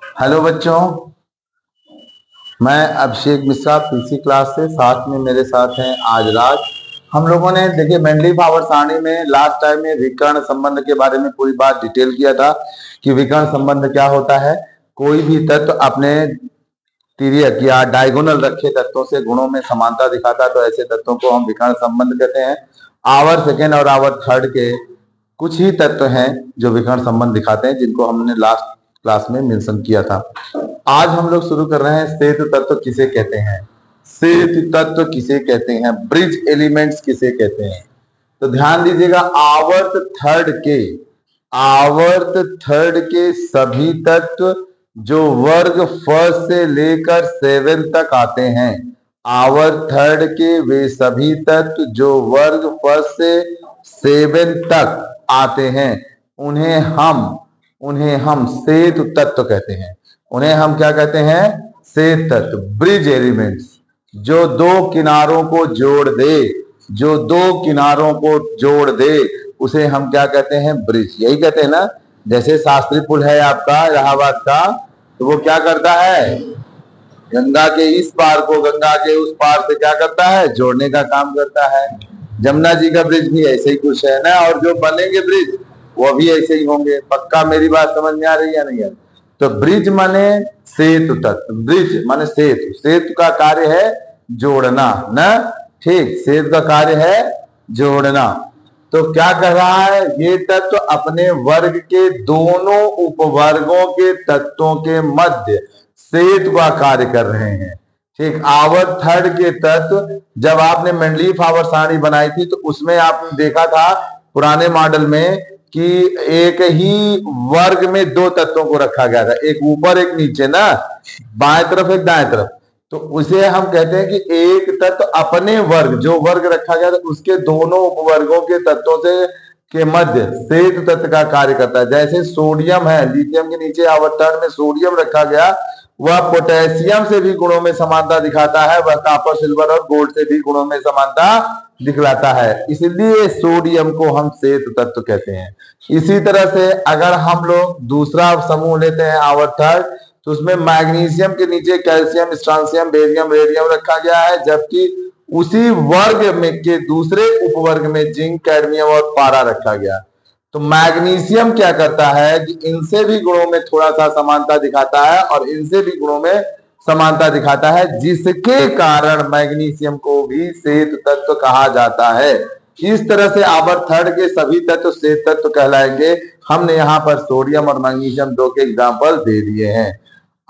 Hello बच्चों, मैं Abhishek Mishra PC class से। साथ में मेरे साथ हैं आज राज। हम लोगों ने देखिए मेंडलीफ आवर्त सारणी में लास्ट टाइम में विकर्ण संबंध के बारे में पूरी बात डिटेल किया था कि विकर्ण संबंध क्या होता है। कोई भी तत्व अपने तिर्यक या डायगोनल रखे तत्वों से गुणों में समानता दिखाता है तो ऐसे तत्वों को हम विकर्ण संबंध कहते हैं। आवर्त सेकेंड और आवर्त थर्ड के कुछ ही तत्व हैं जो विकर्ण संबंध दिखाते हैं, जिनको हमने लास्ट क्लास में मेंशन किया था। आज हम लोग शुरू कर रहे हैं सेतु तत्व किसे कहते हैं। सेतु तत्व किसे कहते हैं, ब्रिज एलिमेंट्स किसे कहते हैं। तो ध्यान दीजिएगा, आवर्त थर्ड के सभी तत्व जो वर्ग फर्स्ट से लेकर 7 तक आते हैं, आवर्त थर्ड के वे सभी तत्व जो वर्ग फर्स्ट से 7 तक आते हैं उन्हें हम सेतु तत्व कहते हैं। उन्हें हम क्या कहते हैं? सेतु तत्व, ब्रिज एलिमेंट्स। जो दो किनारों को जोड़ दे उसे हम क्या कहते हैं? ब्रिज। यही कहते हैं ना। जैसे शास्त्री पुल है आपका इलाहाबाद का, तो वो क्या करता है? गंगा के इस पार को गंगा के उस पार से क्या करता है? जोड़ने का काम करता है। जमुना जी का ब्रिज भी ऐसे ही कुछ है ना, और जो बनेंगे ब्रिज वो भी ऐसे ही होंगे। पक्का मेरी बात समझ में आ रही है या नहीं? तो ब्रिज माने सेतु तत्व, ब्रिज माने सेतु। सेतु का कार्य है जोड़ना ना, ठीक। सेतु का कार्य है जोड़ना। तो क्या कर रहा है? ये तत्व अपने वर्ग के दोनों उपवर्गों के तत्वों के मध्य सेतु का कार्य कर रहे हैं, ठीक। आवर्त थर्ड के तत्व, जब आपने मेंडलीफ आवर्त सारणी बनाई थी तो उसमें आपने देखा था पुराने मॉडल में कि एक ही वर्ग में दो तत्वों को रखा गया था, एक ऊपर एक नीचे ना, बाएं तरफ एक दाएं तरफ। तो उसे हम कहते हैं कि एक तत्व अपने वर्ग, जो वर्ग रखा गया था उसके दोनों उपवर्गों के तत्वों से के मध्य सेतु तत्व का कार्य करता है। जैसे सोडियम है, लिथियम के नीचे आवर्तन में सोडियम रखा गया, वह पोटेशियम से भी गुणों में समानता दिखाता है, वह कॉपर सिल्वर और गोल्ड से भी गुणों में समानता दिखलाता है, इसलिए सोडियम को हम सेतु तत्व कहते हैं। इसी तरह से अगर हम लोग दूसरा समूह लेते हैं आवर्त थर्ड, तो उसमें मैग्नीशियम के नीचे कैल्शियम, स्ट्रांसियम, बेरियम, रेडियम रखा गया है, जबकि उसी वर्ग में के दूसरे उपवर्ग में जिंक, कैडमियम और पारा रखा गया। तो मैग्नीशियम क्या करता है कि इनसे भी गुणों में थोड़ा सा समानता दिखाता है और इनसे भी गुणों में समानता दिखाता है, जिसके कारण मैग्नीशियम को भी सेतु तत्व कहा जाता है। इस तरह से आवर्त थर्ड के सभी तत्व सेतु तत्व कहलाएंगे। हमने यहाँ पर सोडियम और मैग्नीशियम दो के एग्जाम्पल दे दिए हैं।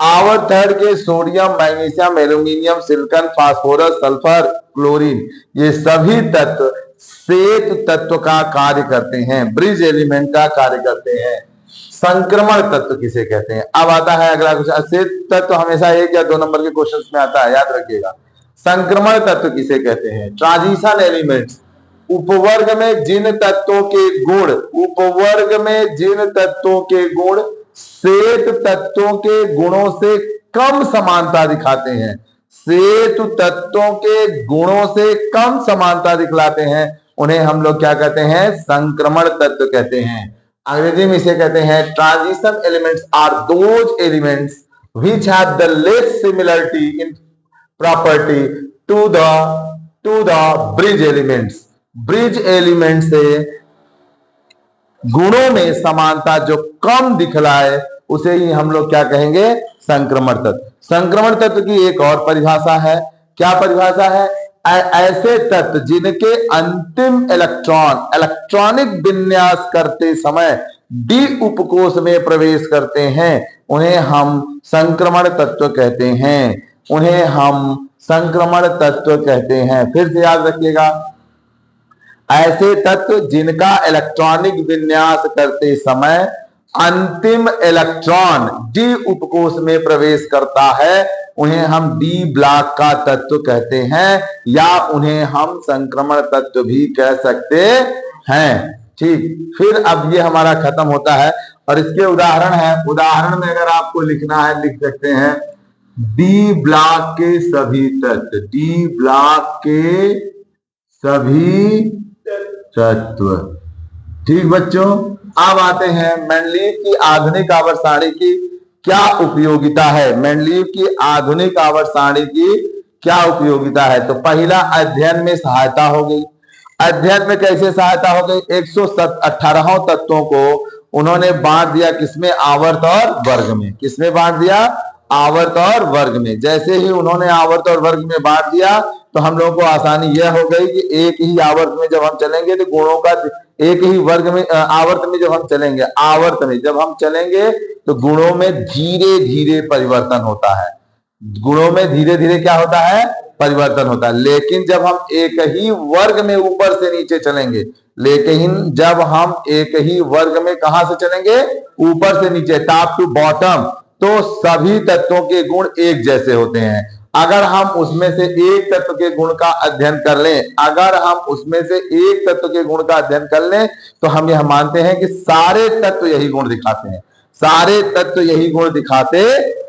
आवर्त थर्ड के sodium, magnesium, aluminium, silicon, phosphorus, sulphur, chlorine, ये सभी तत्व सेतु तत्व का कार्य करते हैं, ब्रिज एलिमेंट का कार्य करते हैं। संक्रमण तत्व किसे कहते हैं? अब आता है अगला क्वेश्चन। सेतु तत्व हमेशा 1 या 2 नंबर के क्वेश्चंस में आता है, याद रखिएगा। संक्रमण तत्व किसे कहते हैं? ट्रांजिशन एलिमेंट्स, उपवर्ग में जिन तत्वों के गुण सेतु तत्वों के गुणों से कम समानता दिखाते हैं, सेतु तत्वों के गुणों से कम समानता दिखलाते हैं, उन्हें हम लोग क्या कहते हैं? संक्रमण तत्व कहते हैं। अंग्रेजी में इसे कहते हैं transition elements are those elements which have the less similarity in property to the bridge elements. Bridge element से गुणों में समानता जो कम दिखलाए उसे ही हम लोग क्या कहेंगे? संक्रमण तत्व। संक्रमण तत्व की एक और परिभाषा है। क्या परिभाषा है? ऐसे तत्व जिनके अंतिम इलेक्ट्रॉन इलेक्ट्रॉनिक विन्यास करते समय डी उपकोष में प्रवेश करते हैं, उन्हें हम संक्रमण तत्व कहते हैं। उन्हें हम संक्रमण तत्व कहते हैं। फिर से याद रखिएगा, ऐसे तत्व जिनका इलेक्ट्रॉनिक विन्यास करते समय अंतिम इलेक्ट्रॉन डी उपकोष में प्रवेश करता है, उन्हें हम डी ब्लॉक का तत्व कहते हैं, या उन्हें हम संक्रमण तत्व भी कह सकते हैं, ठीक। फिर अब ये हमारा खत्म होता है और इसके उदाहरण है। उदाहरण में अगर आपको लिखना है, लिख सकते हैं डी ब्लॉक के सभी तत्व, डी ब्लॉक के सभी तत्व, ठीक बच्चों। अब आते हैं मेंडलीफ की आधुनिक आवर्त सारणी की क्या उपयोगिता है, मेंडलीव की आधुनिक आवर्त सारणी की क्या उपयोगिता है। तो पहला, अध्ययन में सहायता हो गई। अध्ययन में कैसे सहायता हो गई, 118 तत्वों को उन्होंने बांट दिया किसमें, आवर्त और वर्ग में। किसमें बांट दिया, आवर्त और वर्ग में। जैसे ही उन्होंने आवर्त और वर्ग में बांट दिया तो हम लोगों को आसानी यह हो गई कि एक ही आवर्त में जब हम चलेंगे तो गुणों का, एक ही वर्ग में आवर्त में जब हम चलेंगे, आवर्त में जब हम चलेंगे तो गुणों में धीरे धीरे परिवर्तन होता है। गुणों में धीरे धीरे क्या होता है, परिवर्तन होता है। लेकिन जब हम एक ही वर्ग में ऊपर से नीचे चलेंगे, लेकिन जब हम एक ही वर्ग में कहां से चलेंगे, ऊपर से नीचे, टॉप टू बॉटम, तो सभी तत्वों के गुण एक जैसे होते हैं। अगर हम उसमें से एक तत्व के गुण का अध्ययन कर लें, अगर हम उसमें से एक तत्व के गुण का अध्ययन कर लें तो हम यह मानते हैं कि सारे तत्व यही गुण दिखाते हैं, सारे तत्व यही गुण दिखाते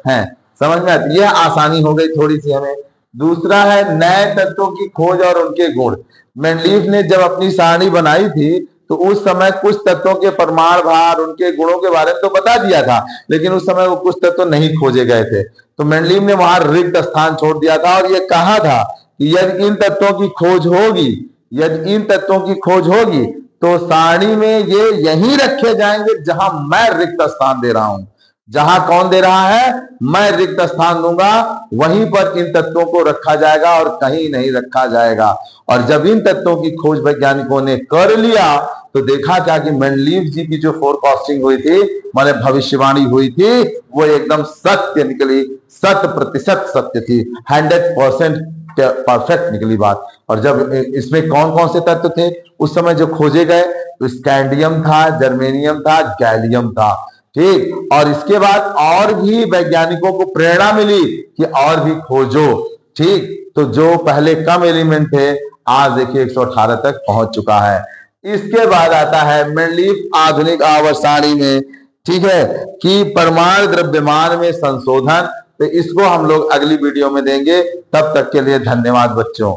हैं। समझ में आती, यह आसानी हो गई थोड़ी सी हमें। दूसरा है नए तत्वों की खोज और उनके गुण। मेंडलीव ने जब अपनी सारणी बनाई थी तो उस समय कुछ तत्वों के परमाणु भार, उनके गुणों के बारे में तो बता दिया था, लेकिन उस समय वो कुछ तत्व नहीं खोजे गए थे। तो मेंडलीव ने वहां रिक्त स्थान छोड़ दिया था और ये कहा था कि यदि इन तत्वों की खोज होगी, यदि इन तत्वों की खोज होगी तो सारणी में ये यहीं रखे जाएंगे जहां मैं रिक्त स्थान दे रहा हूं। जहां कौन दे रहा है, मैं रिक्त स्थान दूंगा, वहीं पर इन तत्वों को रखा जाएगा और कहीं नहीं रखा जाएगा। और जब इन तत्वों की खोज वैज्ञानिकों ने कर लिया तो देखा क्या कि मेंडलीव जी की जो फोरकास्टिंग हुई थी, माने भविष्यवाणी हुई थी, वो एकदम सत्य निकली, 100% सत्य थी, 100% परफेक्ट निकली बात। और जब इसमें कौन कौन से तत्व थे उस समय जो खोजे गए, तो स्कैंडियम था, जर्मेनियम था, गैलियम था, ठीक। और इसके बाद और भी वैज्ञानिकों को प्रेरणा मिली कि और भी खोजो, ठीक। तो जो पहले कम एलिमेंट थे आज देखिए 118 तक पहुंच चुका है। इसके बाद आता है मेंडलीव आधुनिक आवर्त सारणी में, ठीक है, कि परमाणु द्रव्यमान में संशोधन। तो इसको हम लोग अगली वीडियो में देंगे। तब तक के लिए धन्यवाद बच्चों।